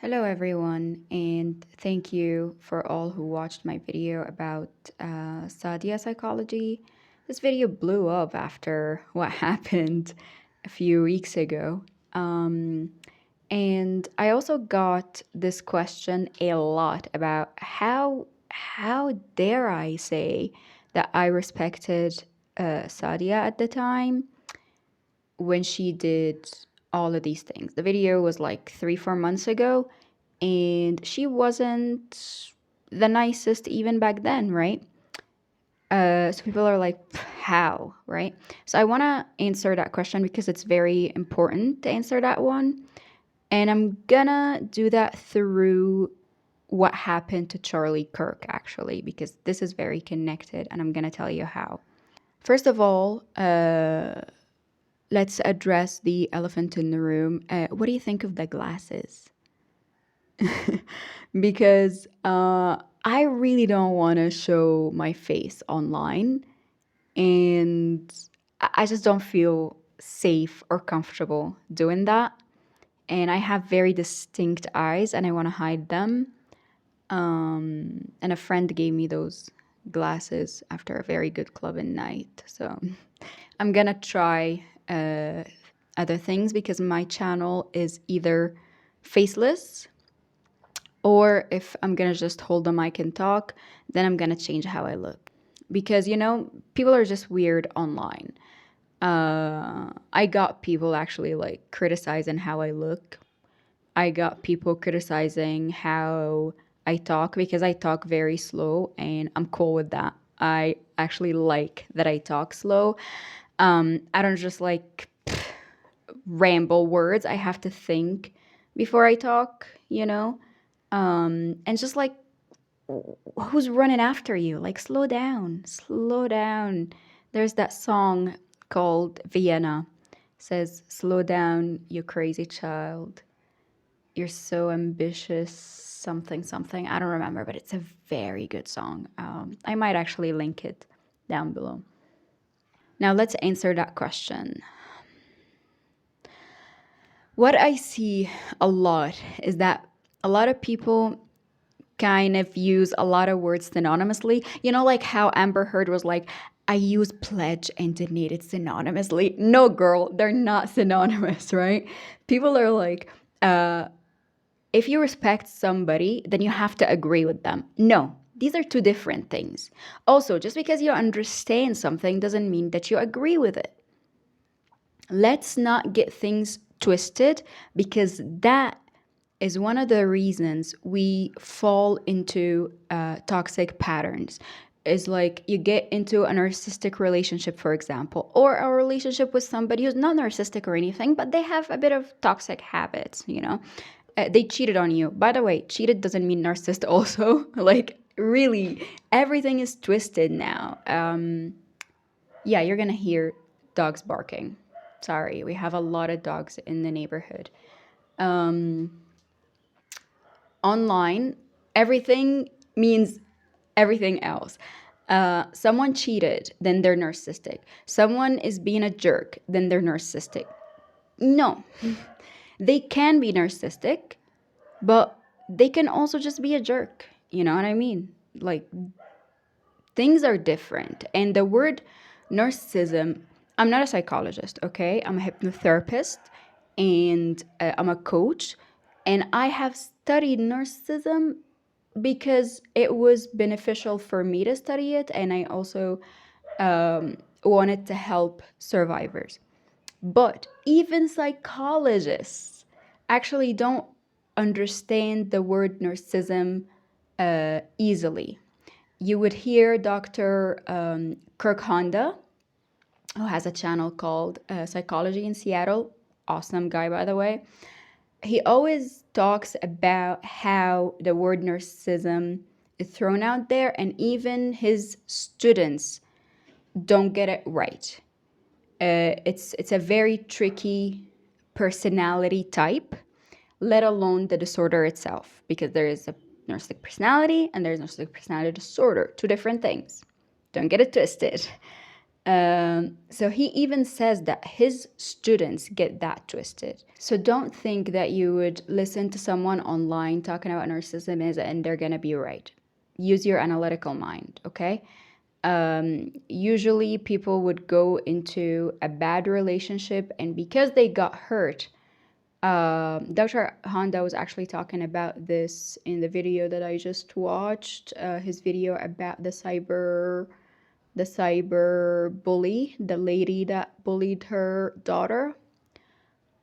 Hello, everyone, and thank you for all who watched my video about Sadia Psychology. This video blew up after what happened a few weeks ago. Um, and I also got this question a lot about how dare I say that I respected Sadia at the time when she did all of these things. The video was like 3, 4 months ago, and she wasn't the nicest even back then, right? So people are like, how, right? So I want to answer that question because it's very important to answer that one. And I'm gonna do that through what happened to Charlie Kirk, actually, because this is very connected, and I'm gonna tell you how. First of all, let's address the elephant in the room. What do you think of the glasses? Because I really don't want to show my face online, and I just don't feel safe or comfortable doing that. And I have very distinct eyes, and I want to hide them. And a friend gave me those glasses after a very good clubbing night, so I'm gonna try other things because my channel is either faceless, or if I'm gonna just hold the mic and talk, then I'm gonna change how I look. Because, people are just weird online. I got people actually like criticizing how I look. I got people criticizing how I talk because I talk very slow, and I'm cool with that. I actually like that I talk slow. I don't just like ramble words. I have to think before I talk, and just like, who's running after you? Like, slow down, slow down. There's that song called Vienna. It says, slow down, you crazy child. You're so ambitious, something, something. I don't remember, but it's a very good song. I might actually link it down below. Now, let's answer that question. What I see a lot is that a lot of people kind of use a lot of words synonymously. Like how Amber Heard was like, I use pledge and donate it synonymously. No, girl, they're not synonymous, right? People are like, if you respect somebody, then you have to agree with them. No, these are two different things. Also, just because you understand something doesn't mean that you agree with it. Let's not get things twisted, because that is one of the reasons we fall into toxic patterns. Is like you get into a narcissistic relationship, for example, or a relationship with somebody who's not narcissistic or anything, but they have a bit of toxic habits. They cheated on you. By the way, cheated doesn't mean narcissist also. Like, really, everything is twisted now. Yeah, you're gonna hear dogs barking. Sorry, we have a lot of dogs in the neighborhood. Online, everything means everything else. Someone cheated, then they're narcissistic. Someone is being a jerk, then they're narcissistic. No, they can be narcissistic, but they can also just be a jerk. You know what I mean? Like, things are different. And the word narcissism, I'm not a psychologist, okay? I'm a hypnotherapist, and I'm a coach. And I have studied narcissism because it was beneficial for me to study it. And I also wanted to help survivors. But even psychologists actually don't understand the word narcissism easily. You would hear Dr. Kirk Honda, who has a channel called Psychology in Seattle. Awesome guy, by the way. He always talks about how the word narcissism is thrown out there, and even his students don't get it right. It's a very tricky personality type, let alone the disorder itself, because there is a narcissistic personality and there's narcissistic personality disorder, two different things. Don't get it twisted. So he even says that his students get that twisted. So don't think that you would listen to someone online talking about narcissism and they're gonna be right. Use your analytical mind, okay? Usually people would go into a bad relationship, and because they got hurt, Dr. Honda was actually talking about this in the video that I just watched, his video about the cyber bully, the lady that bullied her daughter.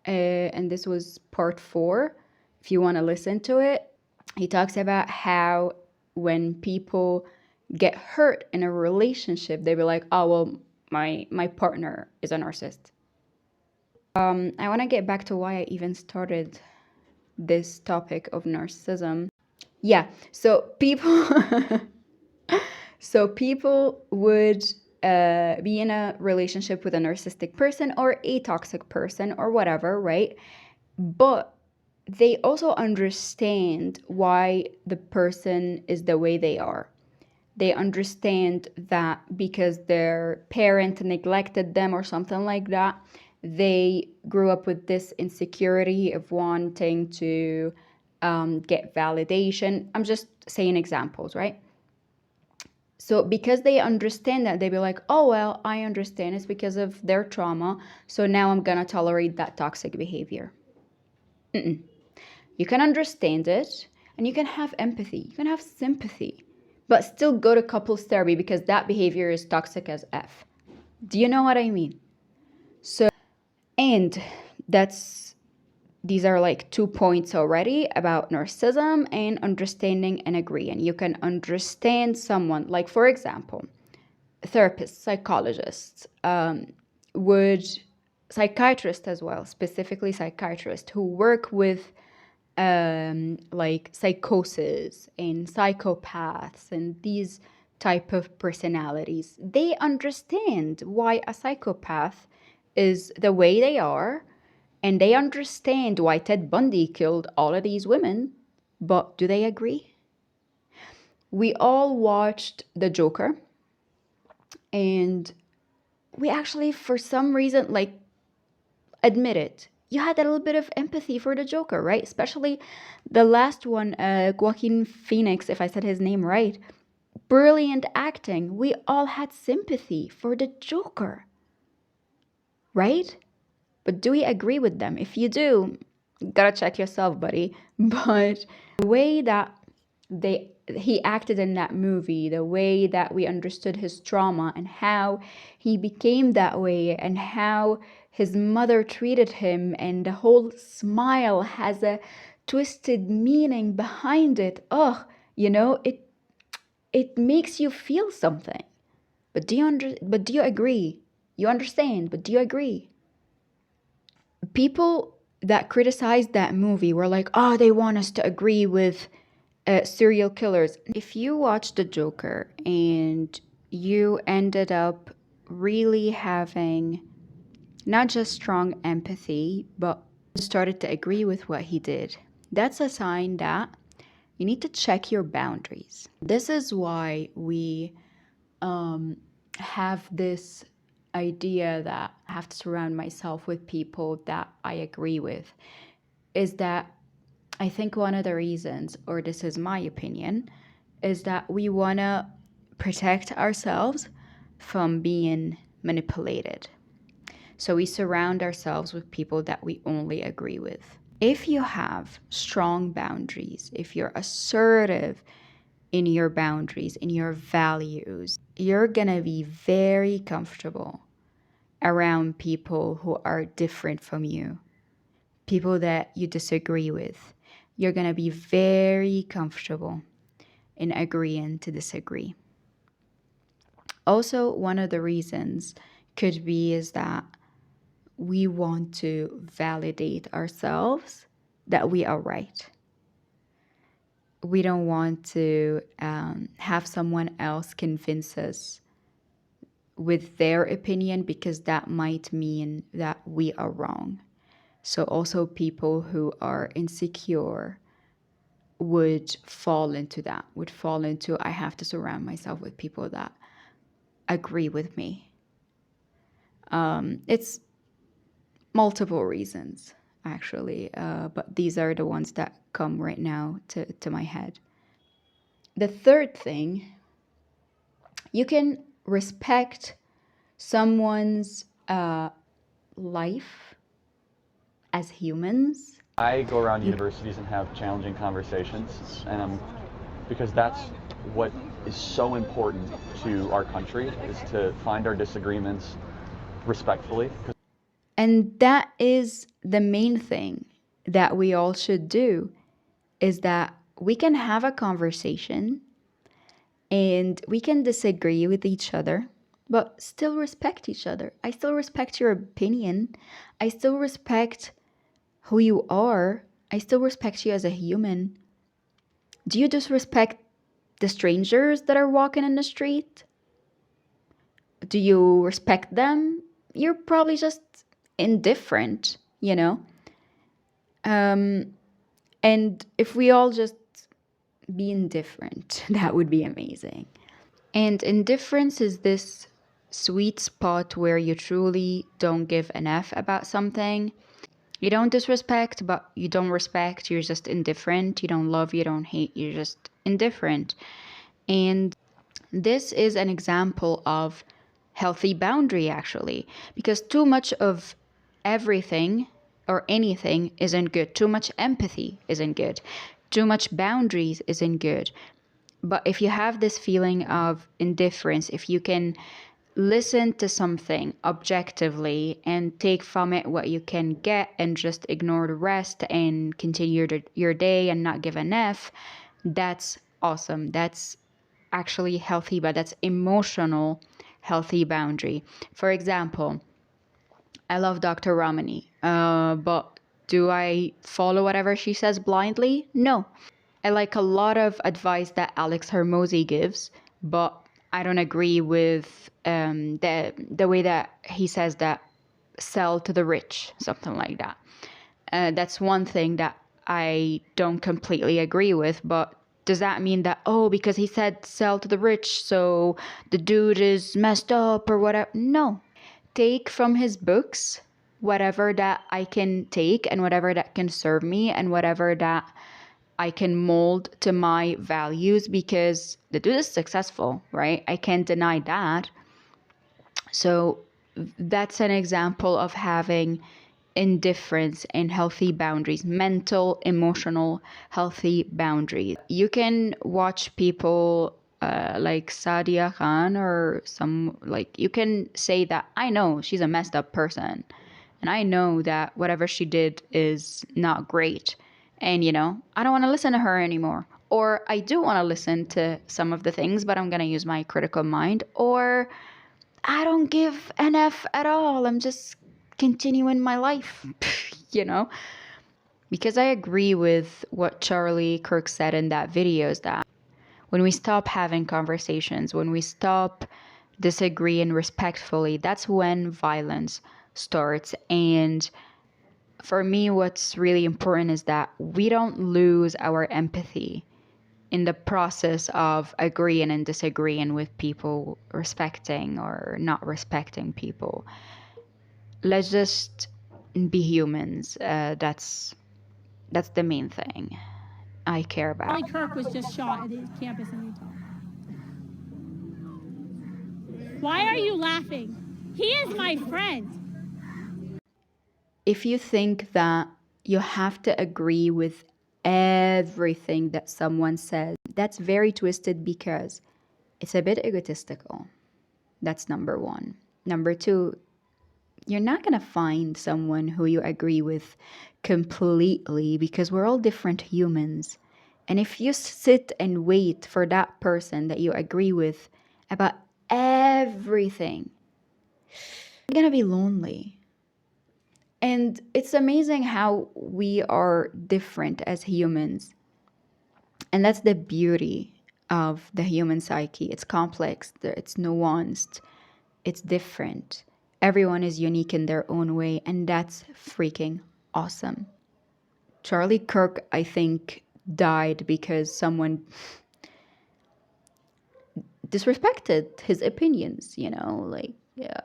And this was part 4. If you want to listen to it, he talks about how when people get hurt in a relationship, they be like, oh, well, my partner is a narcissist. I want to get back to why I even started this topic of narcissism. Yeah, so people so people would be in a relationship with a narcissistic person or a toxic person or whatever, right? But they also understand why the person is the way they are. They understand that because their parent neglected them or something like that, they grew up with this insecurity of wanting to get validation. I'm just saying examples, right? So because they understand that, they be like, oh, well, I understand it's because of their trauma. So now I'm going to tolerate that toxic behavior. You can understand it and you can have empathy. You can have sympathy, but still go to couples therapy because that behavior is toxic as F. Do you know what I mean? So, and these are like 2 points already about narcissism and understanding and agreeing. You can understand someone, like for example, therapists, psychologists, psychiatrists as well, specifically psychiatrists who work with like psychosis and psychopaths and these type of personalities. They understand why a psychopath is the way they are, and they understand why Ted Bundy killed all of these women. But do they agree? We all watched The Joker, and we actually, for some reason, like, admit it, you had a little bit of empathy for the Joker, right? Especially the last one, Joaquin Phoenix, if I said his name right. Brilliant acting. We all had sympathy for the Joker, right? But do we agree with them? If you do, you gotta check yourself, buddy. But the way that he acted in that movie, the way that we understood his trauma and how he became that way and how his mother treated him, and the whole smile has a twisted meaning behind it. It makes you feel something. But do you agree? You understand, but do you agree? People that criticized that movie were like, oh, they want us to agree with serial killers. If you watched The Joker and you ended up really having not just strong empathy, but started to agree with what he did, that's a sign that you need to check your boundaries. This is why we have this idea that I have to surround myself with people that I agree with. Is that I think one of the reasons, or this is my opinion, is that we want to protect ourselves from being manipulated. So we surround ourselves with people that we only agree with. If you have strong boundaries, if you're assertive in your boundaries, in your values, you're gonna be very comfortable around people who are different from you, people that you disagree with. You're gonna be very comfortable in agreeing to disagree. Also, one of the reasons could be is that we want to validate ourselves that we are right. We don't want to have someone else convince us with their opinion, because that might mean that we are wrong. So also people who are insecure would fall into I have to surround myself with people that agree with me. It's multiple reasons, actually, but these are the ones that come right now to my head. The third thing, you can respect someone's life as humans. I go around universities and have challenging conversations, and because that's what is so important to our country, is to find our disagreements respectfully. And that is the main thing that we all should do, is that we can have a conversation and we can disagree with each other, but still respect each other. I still respect your opinion. I still respect who you are. I still respect you as a human. Do you disrespect the strangers that are walking in the street? Do you respect them? You're probably just indifferent, you know? And if we all just be indifferent, that would be amazing. And indifference is this sweet spot where you truly don't give an F about something. You don't disrespect, but you don't respect. You're just indifferent. You don't love, you don't hate. You're just indifferent. And this is an example of healthy boundary, actually, because too much of everything or anything isn't good. Too much empathy isn't good. Too much boundaries isn't good. But if you have this feeling of indifference, if you can listen to something objectively and take from it what you can get and just ignore the rest and continue your day and not give an F, that's awesome. That's actually healthy, but that's emotional healthy boundary. For example, I love Dr. Romani, but do I follow whatever she says blindly? No. I like a lot of advice that Alex Hormozi gives, but I don't agree with the way that he says that sell to the rich, something like that. That's one thing that I don't completely agree with, but does that mean that, oh, because he said sell to the rich, so the dude is messed up or whatever? No. Take from his books whatever that I can take and whatever that can serve me and whatever that I can mold to my values, because the dude is successful, right? I can't deny that. So that's an example of having indifference and healthy boundaries, mental, emotional, healthy boundaries. You can watch people like Sadia Khan or some, like, you can say that I know she's a messed up person and I know that whatever she did is not great. And, I don't want to listen to her anymore. Or I do want to listen to some of the things, but I'm going to use my critical mind. Or I don't give an F at all. I'm just continuing my life, you know? Because I agree with what Charlie Kirk said in that video, is that when we stop having conversations, when we stop disagreeing respectfully, that's when violence starts. And for me, what's really important is that we don't lose our empathy in the process of agreeing and disagreeing with people, respecting or not respecting people. Let's just be humans. That's the main thing I care about. Charlie Kirk was just shot at his campus in Utah. Why are you laughing? He is my friend. If you think that you have to agree with everything that someone says, that's very twisted, because it's a bit egotistical. That's number one. Number two, you're not going to find someone who you agree with completely, because we're all different humans. And if you sit and wait for that person that you agree with about everything, you're going to be lonely. And it's amazing how we are different as humans. And that's the beauty of the human psyche. It's complex, it's nuanced, it's different. Everyone is unique in their own way, and that's freaking awesome. Charlie Kirk, I think, died because someone disrespected his opinions, like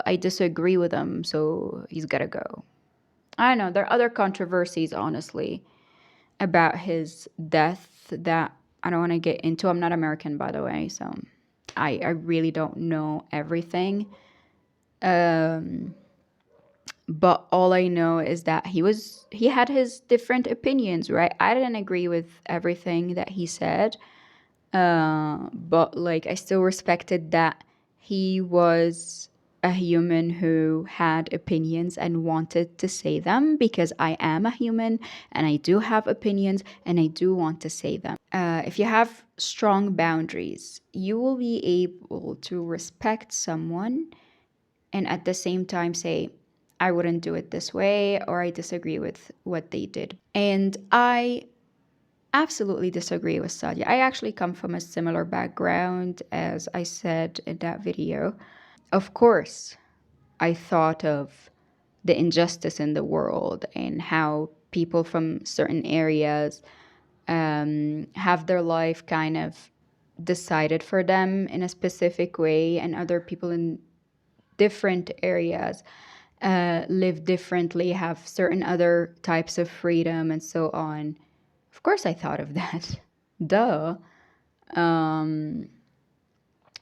I disagree with him, so he's gotta go. I don't know. There are other controversies, honestly, about his death that I don't want to get into. I'm not American, by the way, so I really don't know everything. But all I know is that he had his different opinions, right? I didn't agree with everything that he said, but like I still respected that he was a human who had opinions and wanted to say them, because I am a human and I do have opinions and I do want to say them. If you have strong boundaries, you will be able to respect someone and at the same time say, I wouldn't do it this way, or I disagree with what they did. And I absolutely disagree with Sadia. I actually come from a similar background, as I said in that video. Of course, I thought of the injustice in the world and how people from certain areas have their life kind of decided for them in a specific way, and other people in different areas live differently, have certain other types of freedom, and so on. Of course, I thought of that. Duh.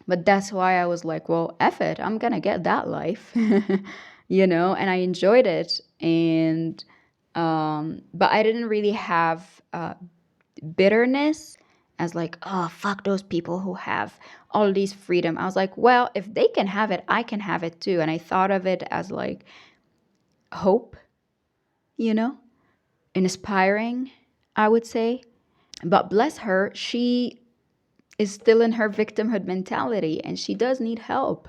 But that's why I was like, well, F it, I'm gonna get that life, and I enjoyed it. And, but I didn't really have bitterness as like, oh, fuck those people who have all these freedom. I was like, well, if they can have it, I can have it too. And I thought of it as like hope, you know, inspiring, I would say. But bless her, she is still in her victimhood mentality and she does need help.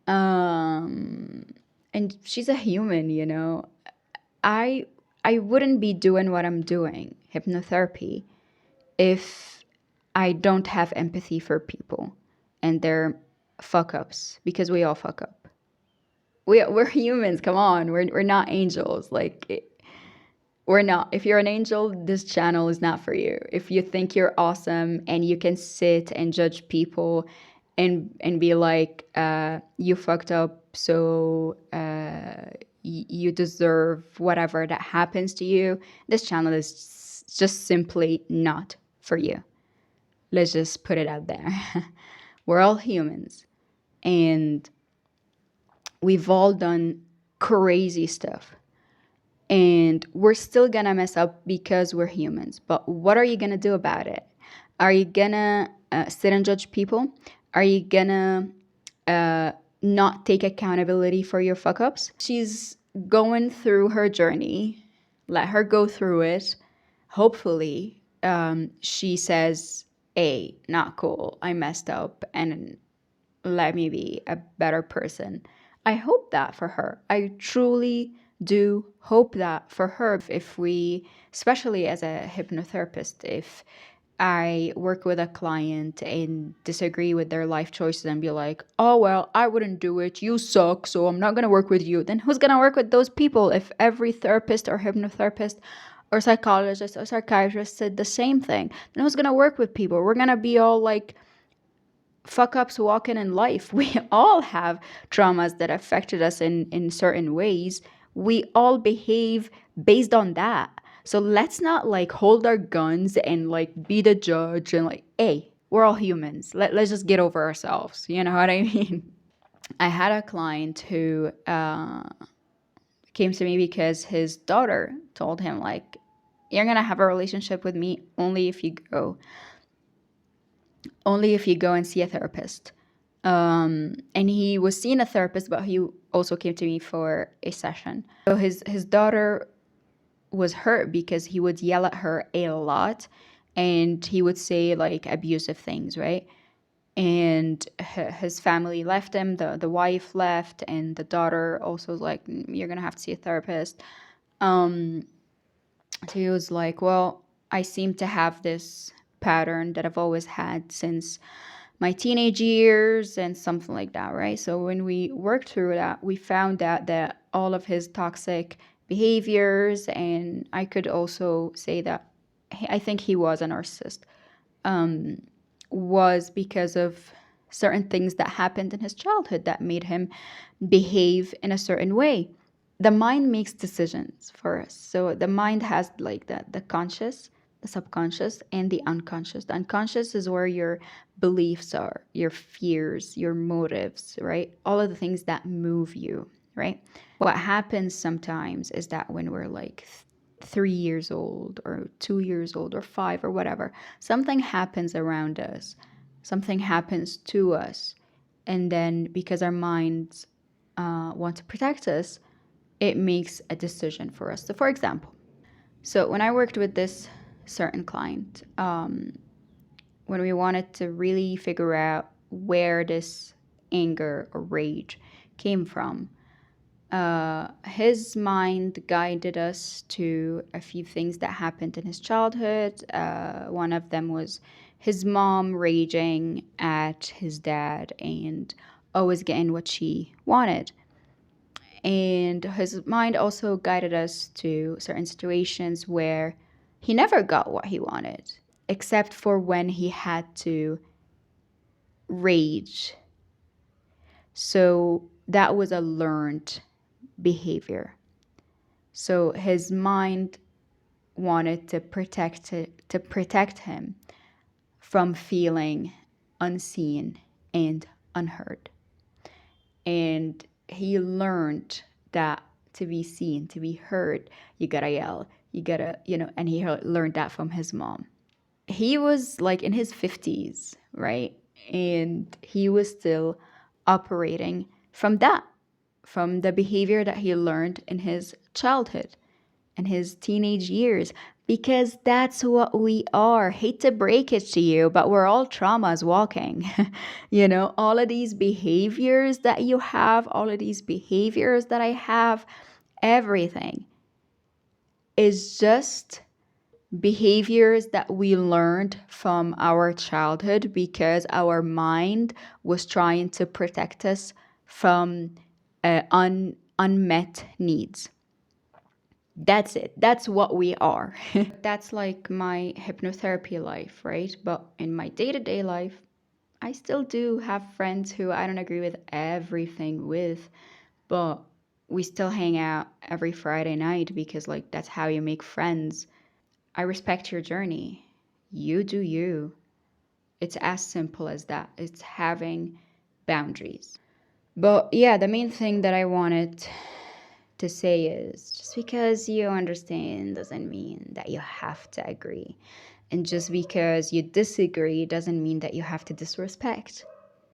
And she's a human, I I wouldn't be doing what I'm doing, hypnotherapy, if I don't have empathy for people and their fuck ups, because we all fuck up. We're humans, come on. We're not angels. We're not. If you're an angel, this channel is not for you. If you think you're awesome and you can sit and judge people and be like, you fucked up, so you deserve whatever that happens to you, this channel is just simply not for you. Let's just put it out there. We're all humans and we've all done crazy stuff. And we're still gonna mess up because we're humans. But what are you gonna do about it? Are you gonna sit and judge people? Are you gonna not take accountability for your fuck ups? She's going through her journey. Let her go through it. Hopefully, she says, hey, not cool. I messed up and let me be a better person. I hope that for her. I truly do hope that for her. If we, especially as a hypnotherapist, if I work with a client and disagree with their life choices and be like, oh, well, I wouldn't do it. You suck, so I'm not going to work with you. Then who's going to work with those people? If every therapist or hypnotherapist or psychologist or psychiatrist said the same thing, then who's going to work with people? We're going to be all like fuck ups walking in life. We all have traumas that affected us in certain ways. We all behave based on that. So let's not like hold our guns and like be the judge and like, hey, we're all humans. Let's just get over ourselves. You know what I mean? I had a client who came to me because his daughter told him like, you're going to have a relationship with me only if you go and see a therapist. And he was seeing a therapist, but he also came to me for a session. So his daughter was hurt because he would yell at her a lot and he would say like abusive things, right? And his family left him, the wife left, and the daughter also was like, you're gonna have to see a therapist. So he was like, well, I seem to have this pattern that I've always had since my teenage years and something like that, right? So when we worked through that, we found out that all of his toxic behaviors, and I could also say that I think he was a narcissist, was because of certain things that happened in his childhood that made him behave in a certain way. The mind makes decisions for us. So the mind has like the conscious, the subconscious, and the unconscious. The unconscious is where your beliefs are, your fears, your motives, right? All of the things that move you, right? What happens sometimes is that when we're like 3 years old or 2 years old or five or whatever, something happens around us, something happens to us. And then because our minds want to protect us, it makes a decision for us. So, for example, when I worked with this certain client, when we wanted to really figure out where this anger or rage came from, his mind guided us to a few things that happened in his childhood. One of them was his mom raging at his dad and always getting what she wanted. And his mind also guided us to certain situations where he never got what he wanted, except for when he had to rage. So that was a learned behavior. So his mind wanted to protect him from feeling unseen and unheard. And he learned that to be seen, to be heard, you gotta yell, you gotta, and he learned that from his mom. He was like in his 50s, right? And he was still operating from that, from the behavior that he learned in his childhood and his teenage years, because that's what we are. Hate to break it to you, but we're all traumas walking. All of these behaviors that you have, all of these behaviors that I have, everything is just behaviors that we learned from our childhood because our mind was trying to protect us from unmet needs. That's it. That's what we are. That's like my hypnotherapy life, right? But in my day-to-day life, I still do have friends who I don't agree with everything with, but we still hang out every Friday night because like that's how you make friends. I respect your journey. You do you. It's as simple as that. It's having boundaries. But yeah, the main thing that I wanted to say is just because you understand doesn't mean that you have to agree. And just because you disagree doesn't mean that you have to disrespect.